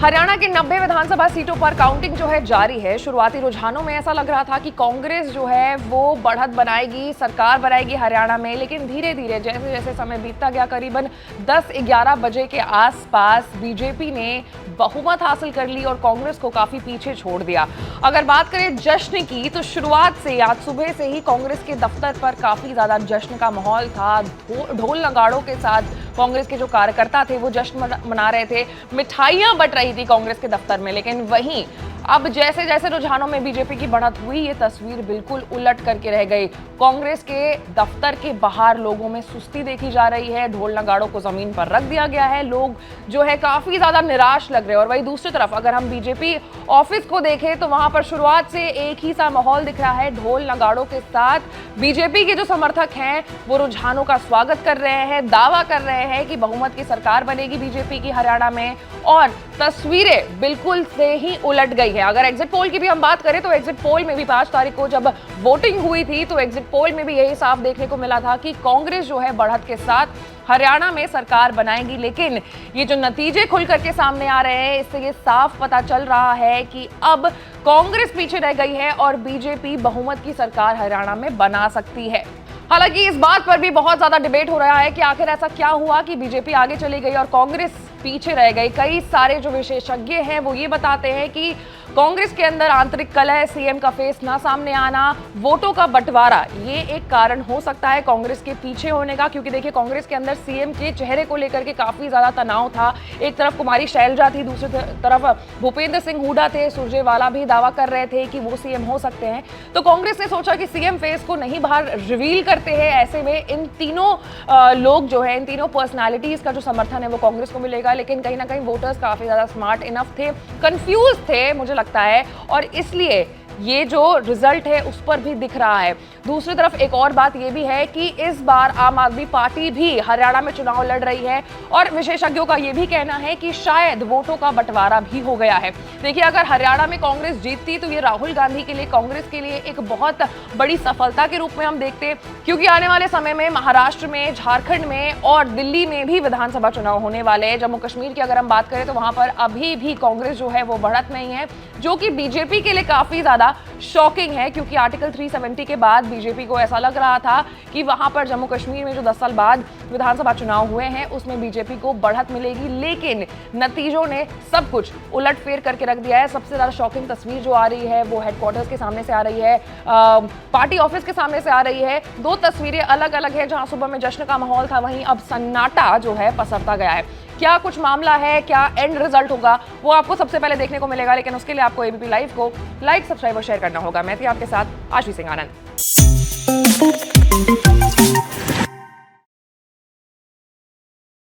हरियाणा के 90 विधानसभा सीटों पर काउंटिंग जो है जारी है। शुरुआती रुझानों में ऐसा लग रहा था कि कांग्रेस जो है वो बढ़त बनाएगी, सरकार बनाएगी हरियाणा में, लेकिन धीरे धीरे जैसे जैसे समय बीतता गया, करीबन 10-11 बजे के आसपास बीजेपी ने बहुमत हासिल कर ली और कांग्रेस को काफी पीछे छोड़ दिया। अगर बात करें जश्न की, तो शुरुआत से आज सुबह से ही कांग्रेस के दफ्तर पर काफी ज्यादा जश्न का माहौल था। ढोल नगाड़ों के साथ कांग्रेस के जो कार्यकर्ता थे वो जश्न मना रहे थे, मिठाइयां बंट रही थी कांग्रेस के दफ्तर में। लेकिन वहीं अब जैसे जैसे रुझानों में बीजेपी की बढ़त हुई, ये तस्वीर बिल्कुल उलट करके रह गई। कांग्रेस के दफ्तर के बाहर लोगों में सुस्ती देखी जा रही है, ढोल नगाड़ों को जमीन पर रख दिया गया है, लोग जो है काफी ज्यादा निराश लग रहे हैं। और वहीं दूसरी तरफ अगर हम बीजेपी ऑफिस को देखें तो वहां पर शुरुआत से एक ही सा माहौल दिख रहा है। ढोल नगाड़ों के साथ बीजेपी के जो समर्थक हैं वो रुझानों का स्वागत कर रहे हैं, दावा कर रहे हैं कि बहुमत की सरकार बनेगी बीजेपी की हरियाणा में। और तस्वीरें बिल्कुल से ही उलट गई है। अगर एग्जिट पोल की भी हम बात करें तो एग्जिट पोल में भी 5 तारीख को जब वोटिंग हुई थी तो एग्जिट पोल में भी यही साफ देखने को मिला था कि कांग्रेस जो है बढ़त के साथ हरियाणा में सरकार बनाएगी। लेकिन ये जो नतीजे खुल करके सामने आ रहे हैं, इससे ये साफ पता चल रहा है कि अब कांग्रेस पीछे रह गई है और बीजेपी बहुमत की सरकार हरियाणा में बना सकती है। हालांकि इस बात पर भी बहुत ज्यादा डिबेट हो रहा है कि आखिर ऐसा क्या हुआ कि बीजेपी आगे चली गई और कांग्रेस पीछे रह गई। कई सारे जो विशेषज्ञ हैं वो ये बताते हैं कि कांग्रेस के अंदर आंतरिक कलह, सीएम का फेस ना सामने आना, वोटों का बंटवारा, ये एक कारण हो सकता है कांग्रेस के पीछे होने का। क्योंकि देखिए, कांग्रेस के अंदर सीएम के चेहरे को लेकर के काफी ज्यादा तनाव था। एक तरफ कुमारी शैलजा थी, दूसरी तरफ भूपेंद्र सिंह हुड्डा थे, सुरजेवाला भी दावा कर रहे थे कि वो सीएम हो सकते हैं। तो कांग्रेस ने सोचा कि सीएम फेस को नहीं बाहर रिवील करते हैं, ऐसे में इन तीनों लोग जो है, इन तीनों पर्सनालिटीज का जो समर्थन है वो कांग्रेस को मिलेगा। लेकिन कहीं ना कहीं वोटर्स काफी ज्यादा स्मार्ट इनफ थे, कंफ्यूज थे मुझे लगता है, और इसलिए ये जो रिजल्ट है उस पर भी दिख रहा है। दूसरी तरफ एक और बात ये भी है कि इस बार आम आदमी पार्टी भी हरियाणा में चुनाव लड़ रही है और विशेषज्ञों का ये भी कहना है कि शायद वोटों का बंटवारा भी हो गया है। देखिए, अगर हरियाणा में कांग्रेस जीतती तो ये राहुल गांधी के लिए, कांग्रेस के लिए एक बहुत बड़ी सफलता के रूप में हम देखते, क्योंकि आने वाले समय में महाराष्ट्र में, झारखंड में और दिल्ली में भी विधानसभा चुनाव होने वाले हैं। जम्मू कश्मीर की अगर हम बात करें तो वहां पर अभी भी कांग्रेस जो है वो बढ़त नहीं है, जो कि बीजेपी के लिए काफी ज्यादा शॉकिंग है। क्योंकि आर्टिकल 370 के बाद बीजेपी को ऐसा लग रहा था कि वहां पर जम्मू कश्मीर में जो 10 साल बाद विधानसभा चुनाव हुए हैं उसमें बीजेपी को बढ़त मिलेगी। लेकिन नतीजों ने सब कुछ उलटफेर करके रख दिया है। सबसे ज्यादा शॉकिंग तस्वीर जो आ रही है वो हेडक्वार्टर्स के सामने से आ रही है, पार्टी ऑफिस के सामने से आ रही है। दो तस्वीरें अलग अलग है। जहां सुबह में जश्न का माहौल था, वहीं अब सन्नाटा जो है पसरता गया है। क्या कुछ मामला है, क्या एंड रिजल्ट होगा, वो आपको सबसे पहले देखने को मिलेगा। लेकिन उसके लिए आपको एबीपी लाइव को लाइक, सब्सक्राइब और शेयर करना होगा। मैं थी आपके साथ आशी सिंह आनंद।